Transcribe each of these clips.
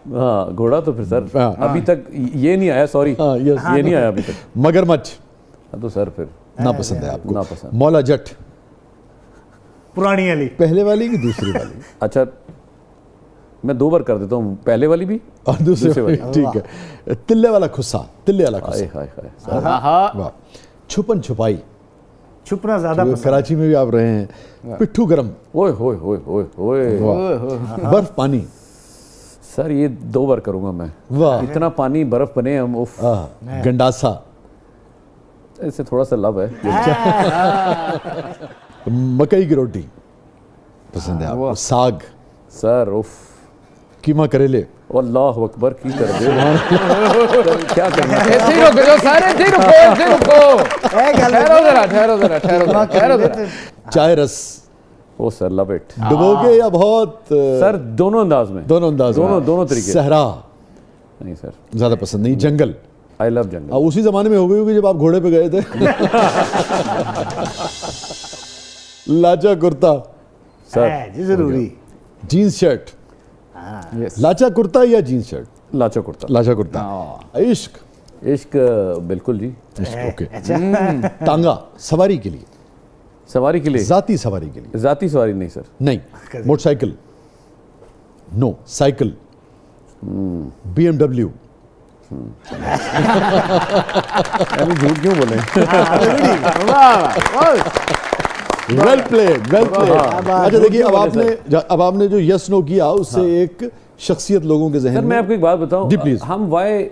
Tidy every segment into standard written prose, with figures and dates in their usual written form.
हाँ घोड़ा तो फिर सर अभी तक ये नहीं आया, सॉरी ये नहीं आया अभी तक। मगरमच्छ तो सर फिर ना पसंद है आपको। ना पसंद। मौला जट पुरानी वाली, पहले वाली की दूसरी वाली? अच्छा मैं 2 बार कर देता हूँ, पहले वाली भी और दूसरी वाली, ठीक है। तिल्ले वाला खुस्सा, तिल्ले वाला हाय खुस्सा, हाय हाय। वाह। छुपन छुपाई, छुपना ज्यादा पसंद। कराची में भी आप रहे हैं। पिट्ठू गरम, ओए होए होए होए होए। बर्फ पानी, सर ये 2 बार करूंगा मैं। वाह। इतना पानी बर्फ बने हम, उफ। गंडासा, इससे थोड़ा सा लव है। मकई की रोटी पसंद है आपको। साग सर उफ। कीमा करेले, अल्लाह अकबर की कर दे। क्या करना है? ऐसे ही रुको जो सारे, ऐसे ही रुको, ऐसे ही रुको। ठहरो जरा। चाय रस, ओ सर लव इट। डुबो के या बहुत? सर दोनों अंदाज में, दोनों अंदाज में, दोनों तरीके। सहरा नहीं सर, ज्यादा पसंद नहीं। जंगल, आई लव जंगल। उसी जमाने में हो गई होगी जब आप घोड़े पे गए थे। लाचा कुर्ता सर जी जरूरी। जीन्स शर्ट, लाचा कुर्ता या जीन्स शर्ट? लाचा कुर्ता। लाचा कुर्ता। इश्क, इश्क बिल्कुल जी। ओके। तांगा, सवारी के लिए, सवारी के लिए, जाती सवारी के लिए। जाती सवारी नहीं सर। नहीं। Motorcycle, no. Cycle, BMW। अभी झूठ क्यों बोले? Well played, well played. अच्छा देखिए, अब आपने जो यस नो किया उससे एक शख्सियत लोगों के जहन सर में। मैं आपको एक बात बताऊं, जी प्लीज। हम वाई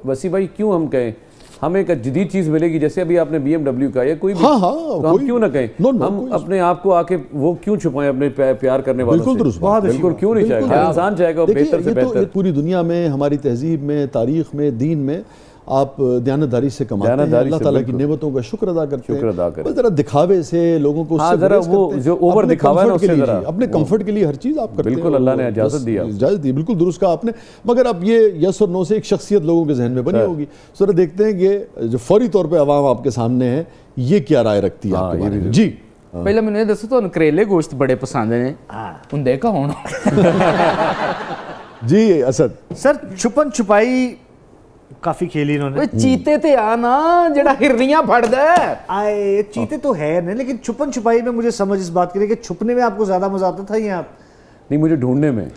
वसी भाई क्यों हम कहें हमें एक जदीद चीज मिलेगी, जैसे अभी आपने BMW का या कोई भी, हाँ, तो हम क्यों ना कहें? हम अपने आप को आके वो क्यों छुपाएं अपने प्यार करने वालों से? बिल्कुल दुरुस्त बात। बिल्कुल क्यों नहीं चाहेगा? इंसान चाहेगा बेहतर से बेहतर। पूरी दुनिया में, हमारी तहजीब में, तारीख में, दीन में आप दयानतदारी से कमाते हैं, अल्लाह ताला की नेमतों का शुक्र अदा करते हैं। बस जरा दिखावे से लोगों को, हाँ, जरा वो जो ओवर दिखावा है ना उससे जरा अपने कंफर्ट के लिए हर चीज आप करते हैं। बिल्कुल अल्लाह ने इजाजत दी, बिल्कुल दुरुस्त कहा आपने। मगर अब ये यस और नो से एक शख्सियत लोगों के जहन में बनी होगी। जरा देखते हैं कि जो फौरी तौर पर अवाम आपके सामने है ये क्या राय रखती है आपके बारे में। जी पहले मैंने ये दसो, तो करेले गोश्त बड़े पसंद ने, हुंदे का होना। जी असद सर, छुपन छुपाई काफी खेली इन्होंने। चीते ते आना जड़ा हिरनियां फड़ दे। आए चीते तो है नहीं, लेकिन छुपन छुपाई में मुझे समझ इस बात की रही कि छुपने में आपको ज्यादा मजा आता था या आप? नहीं, मुझे ढूंढने में।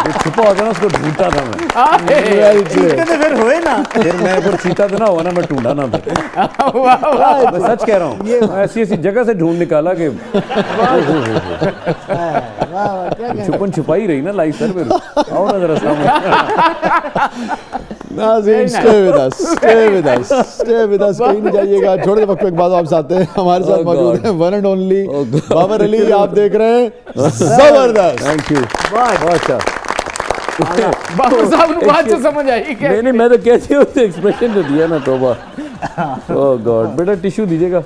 जो छुपा होता ना उसको ढूंढता था मैं। चीते तो फिर हुए ना। फिर मैं अगर चीता था ना हुआ ना, मैं ढूंढा ना था। मैं सच कह रहा हूँ, ऐसी ऐसी जगह से ढूंढ निकाला कि छुपन छुपाई रही ना लाइफ सर। फिर आओ ना जरा सामने। नाज़रीन, stay with us, कहीं नहीं जाइएगा। थोड़े वक्त के बाद वापस आते हैं। हमारे साथ मौजूद हैं one and only Babar Ali. आप देख रहे हैं जबरदस्त। थैंक यू, बहुत अच्छा। बाबर साहब को बात से समझ आई क्या? नहीं, मैं तो कैसे उसने एक्सप्रेशन जो दिया ना, तोबा। ओह गॉड, बेटा टिश्यू दीजिएगा।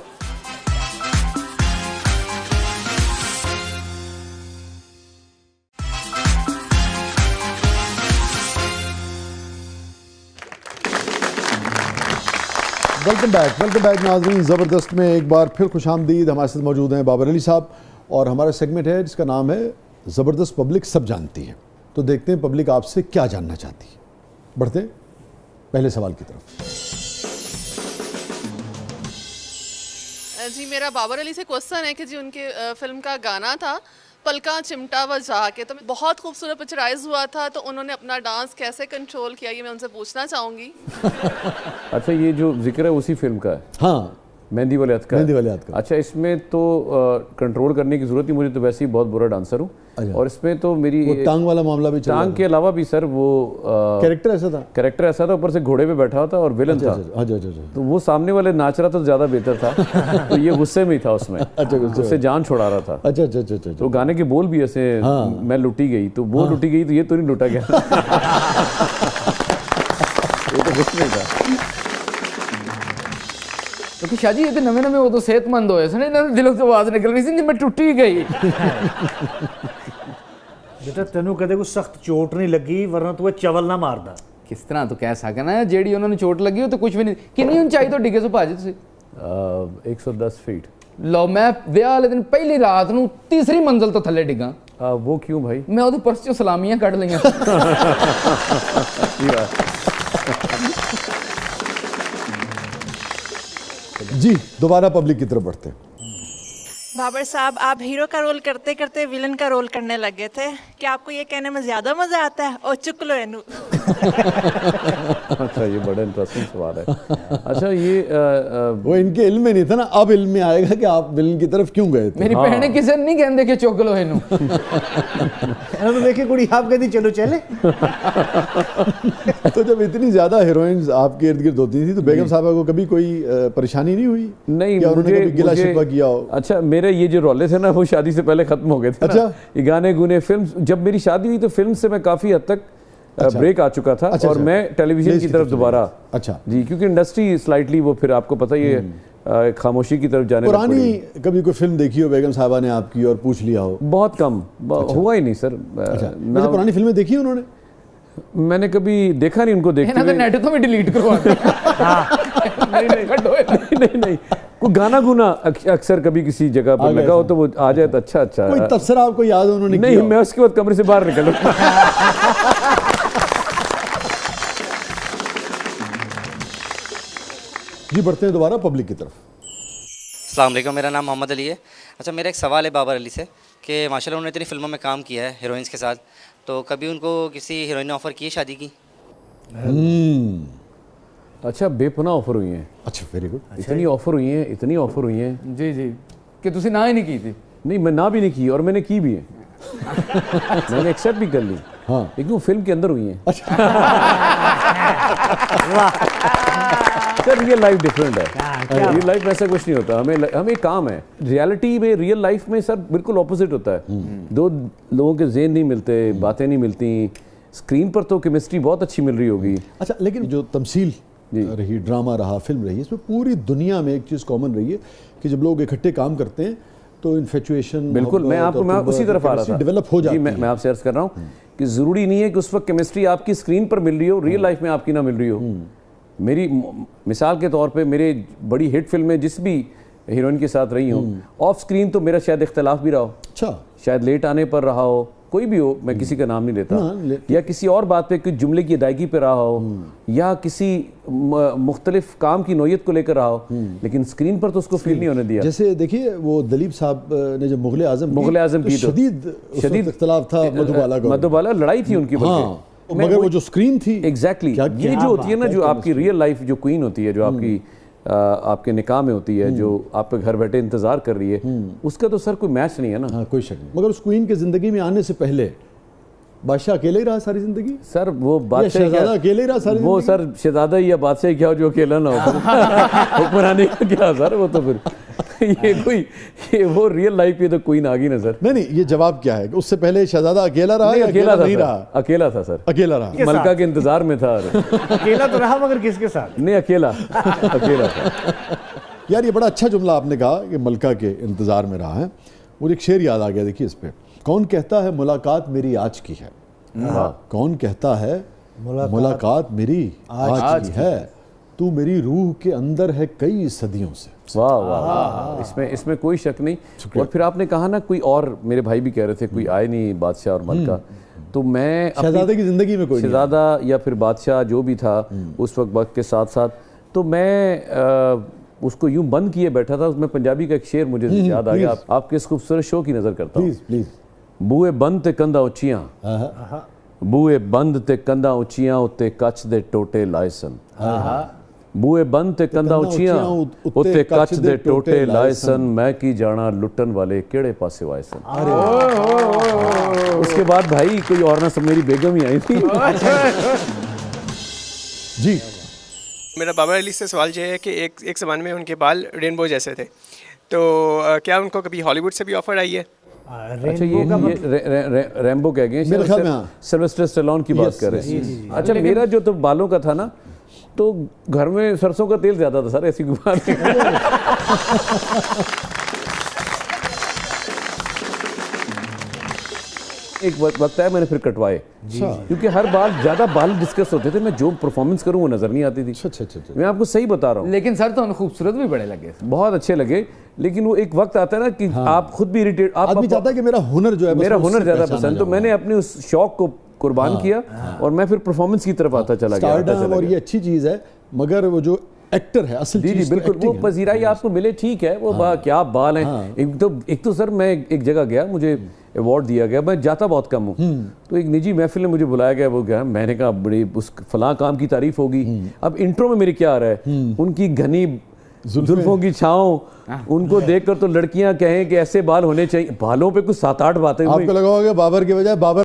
वेलकम बैक नाज़रीन। ज़बरदस्त में एक बार फिर खुशामदीद। हमारे साथ मौजूद हैं बाबर अली साहब और हमारा सेगमेंट है जिसका नाम है ज़बरदस्त पब्लिक सब जानती है। तो देखते हैं पब्लिक आपसे क्या जानना चाहती है। बढ़ते हैं पहले सवाल की तरफ। जी मेरा बाबर अली से क्वेश्चन है कि जी उनके फिल्म का गाना था पलका चिमटा बजा के, तो बहुत खूबसूरत पिक्चराइज हुआ था, तो उन्होंने अपना डांस कैसे कंट्रोल किया ये मैं उनसे पूछना चाहूँगी। अच्छा, ये जो जिक्र है उसी फिल्म का है? हाँ, मेहंदी वाले हाथ का। मेहंदी वाले हाथ का। अच्छा, इसमें तो कंट्रोल करने की जरूरत नहीं, मुझे तो वैसे ही बहुत बुरा डांसर हूँ। और इसमें तो मेरी वो टांग वाला मामला भी चल रहा टांग के अलावा भी सर वो कैरेक्टर ऐसा था, ऊपर से घोड़े पे बैठा था और विलन था। तो वो सामने वाले नाच रहा था, ज्यादा बेहतर था। तो ये गुस्से में ही था उसमें। उससे जान छुड़ा रहा था। अच्छा। तो गाने के बोल भी ऐसे, मैं लुटी गई तो वो लुटी गई, तो ये तो नहीं लुटा गया। ये तो कुछ नहीं था। क्योंकि शाजी ये तो नवे वो तो सेहतमंद होए सने, ना दिलों से आवाज निकल रही थी, मैं टूटी गई। बेटा तेनू कदे कोई सख्त चोट नहीं लगी, वरना तू चवल ना मारदा। किस तरह तो कह सके ना, जेडी उन्होंने चोट लगी हो तो कुछ भी नहीं। कितनी ऊंचाई तो डिगे सो भाजी तुसी? 110 फीट। लो मैं विआह वाले दिन पहली रात नू तीसरी मंजिल तो थले डिगा। वो क्यों भाई? मैं ਉਹਦੇ ਪਰਸ ਚੋਂ ਸਲਾਮੀਆਂ ਕੱਢ ਲਈਆਂ। जी दोबारा पब्लिक की तरफ बढ़ते हैं। बाबर साहब, आप हीरो का रोल करते करते विलन का रोल करने लगे थे, क्या आपको ये कहने में ज्यादा मजा आता है? और चुक लो एनू। अच्छा, ये बड़ा इंटरेस्टिंग सवाल है। अच्छा, ये वो इनके इल्म में नहीं था ना, अब इल्म में आएगा कि आप विलन की तरफ क्यों गए थे। मेरी भैन किसी नहीं कहते कि चुक लो एनू। तो देखिए कुड़ी आप कहती चलो चले। तो जब इतनी ज्यादा हीरोइंस आपके इर्द गिर्द होती थी तो बेगम साहबा को कभी कोई परेशानी नहीं हुई? नहीं, या उन्होंने कभी गिला शिकवा किया हो? अच्छा, मेरे ये जो रोले थे ना वो शादी से पहले खत्म हो गए थे। अच्छा। ना, ये गाने गुने फिल्म, जब मेरी शादी हुई तो फिल्म से मैं काफी हद तक ब्रेक आ चुका था। और मैं टेलीविजन की तरफ दोबारा, अच्छा जी, क्योंकि इंडस्ट्री स्लाइटली वो फिर आपको पता ही है खामोशी की तरफ जाने लग पुरानी पड़ी। कभी कोई फिल्म देखी हो बेगम साहबा ने आपकी और पूछ लिया हो? बहुत कम, हुआ ही नहीं सर। वैसे पुरानी फिल्में देखी उन्होंने? मैंने कभी देखा नहीं उनको देखते हुए। नेट तो मैं डिलीट करवा नहीं, कोई गाना गुना अक्सर कभी किसी जगह पर लगा हो तो वो आ जाए तो अच्छा। कोई तबसरा आपको याद हो उन्होंने नहीं, मैं उसके बाद कमरे से बाहर निकल जी बढ़ते हैं दोबारा पब्लिक की तरफ। अस्सलाम वालेकुम, मेरा नाम मोहम्मद अली है। अच्छा, मेरा एक सवाल है बाबर अली से कि माशाल्लाह उन्होंने इतनी फिल्मों में काम किया है हीरोइंस के साथ, तो कभी उनको किसी हीरोइन ने ऑफ़र की है शादी की? अच्छा, बेपनाह ऑफर हुई हैं। अच्छा, वेरी गुड। इतनी ऑफर हुई हैं जी जी कि तुसी ना ही नहीं की थी। नहीं, मैं ना भी नहीं की और मैंने की भी है। मैंने एक्सेप्ट भी कर ली। हाँ, लेकिन वो फिल्म के अंदर हुई हैं। सर, रियल लाइफ डिफरेंट है। रियल लाइफ में ऐसा कुछ नहीं होता। हमें काम है। रियलिटी में, रियल लाइफ में सर बिल्कुल ऑपोजिट होता है। दो लोगों के ज़हन नहीं मिलते, बातें नहीं मिलती। स्क्रीन पर तो केमिस्ट्री बहुत अच्छी मिल रही होगी। अच्छा, लेकिन जो तमसील रही, ड्रामा रहा, फिल्म रही, इसमें पूरी दुनिया में एक चीज़ कॉमन रही है कि जब लोग इकट्ठे काम करते हैं तो इन्फेचुएशन, बिल्कुल, मैं उसी तरफ आ रहा था। डेवलप हो जाती है। मैं आपसे अर्ज कर रहा हूँ कि ज़रूरी नहीं है कि उस वक्त केमिस्ट्री आपकी स्क्रीन पर मिल रही हो, रियल लाइफ में आपकी ना मिल रही हो। मेरी मिसाल के तौर पे मेरे बड़ी हिट फिल्में जिस भी हीरोइन के साथ रही हूँ, ऑफ स्क्रीन तो मेरा शायद इख्तलाफ भी रहा हो, अच्छा, शायद लेट आने पर रहा हो, कोई भी हो, मैं किसी का नाम नहीं लेता, या किसी और बात पे कुछ जुमले की अदायगी पे रहा हो, या किसी मुख्तलिफ काम की नोयत को लेकर रहा हो, लेकिन स्क्रीन पर तो उसको फील नहीं होने दिया। जैसे देखिए वो दलीप साहब ने जब मुगल आजम की शदीद इख्तलाफ था, मधुबाला लड़ाई थी उनकी, मगर वो जो स्क्रीन थी, एग्जैक्टली ये जो होती है ना, जो आपकी रियल लाइफ जो क्वीन होती है, जो आपकी आपके निकाह में होती है, जो आप पे घर बैठे इंतजार कर रही है, उसका तो सर कोई मैच नहीं है ना। हाँ, कोई शक नहीं। मगर उस क्वीन के जिंदगी में आने से पहले बादशाह अकेले ही रहा सारी जिंदगी? सर वो बादशाह अकेले ही रहा सारी वो जिंदगी? सर शहजादा या बादशाह क्या हो जो अकेला ना हो। हुक्मरानी का क्या सर, वो तो फिर ये वो रियल लाइफ पे तो क्वीन आ गई ना सर। नहीं, ये जवाब क्या है? उससे पहले शहजादा अकेला रहा या अकेला नहीं रहा? अकेला था सर, अकेला रहा, मलका के इंतजार में था। अकेला तो रहा, मगर किसके साथ? नहीं, अकेला था। यार ये बड़ा अच्छा जुमला आपने कहा कि मलका के इंतजार में रहा है। मुझे एक शेर याद आ गया, देखिए इस पे। कौन कहता है मुलाकात मेरी आज की है? कौन कहता है मुलाकात मेरी आज की है? तू मेरी रूह के अंदर है कई सदियों से। वाह वाह वाह, इसमें कोई शक नहीं। और फिर आपने कहा ना कोई और, मेरे भाई भी कह रहे थे कोई आए नहीं बादशाह और मलका, तो मैं शहजादे की जिंदगी में कोई शहजादा या फिर बादशाह जो भी था उस वक्त के साथ साथ, तो मैं उसको यूं बंद किए बैठा था। उसमें पंजाबी का एक शेर मुझे याद आ गया, आपके इस खूबसूरत शो की नजर करता हूँ। प्लीज। बूए बंद ते कंधा उच्चियां, बूए बंद ते कंधा उच्चियां उत्ते कच्छ दे टोटे लाए सन। बूए बंद ते कंधा उच्चियां उत्ते कच्छ दे टोटे लाए सन, मैं की जाना लुटन वाले केड़े पासे आए सन। उसके बाद भाई कोई और ना सब, मेरी बेगम ही आई थी। जी, मेरा बाबर अली से सवाल ये है कि एक ज़माने में उनके बाल रेनबो जैसे थे, तो क्या उनको कभी हॉलीवुड से भी ऑफर आई है? अच्छा, ये रैम्बो कह गए, सिल्वेस्टर स्टैलोन की बात कर रहे हैं। अच्छा, मेरा जो तो बालों का था ना, तो घर में सरसों का तेल ज्यादा था सर, ऐसी कोई बात नहीं। एक वक्त आया मैंने फिर कटवाए, क्योंकि हर बाल ज़्यादा बाल डिस्कस होते थे, मैं जो परफॉर्मेंस करूँ वो नज़र नहीं आती थी। अच्छा। मैं आपको सही बता रहा हूँ। लेकिन सर तो खूबसूरत भी बड़े लगे, बहुत अच्छे लगे, लेकिन वो एक वक्त आता है ना कि आप खुद भी इरिटेट, आदमी चाहता है कि मेरा हुनर जो है, मेरा हुनर ज़्यादा पसंद, तो मैंने अपने उस शौक को कुर्बान किया और मैं फिर परफॉर्मेंस की तरफ आता चला गया। और ये अच्छी चीज़ है, मगर वो जो एक्टर है असल जी चीज़ बिल्कुल, वो पजीराई आपको मिले ठीक है, वो क्या बाल हैं। एक तो सर मैं एक जगह गया, मुझे अवार्ड दिया गया, मैं जाता बहुत कम हूँ, तो एक निजी महफिल में मुझे बुलाया गया, वो गया, मैंने कहा बड़ी उस फलां काम की तारीफ होगी। अब इंट्रो में मेरे क्या आ रहा है, उनकी घनी जुल्फों की छाँव, उनको देखकर तो लड़कियां कहें कि ऐसे बाल होने चाहिए। बालों पे कुछ 7-8 बातें। आपको लगा होगा बाबर के बजाय बाबर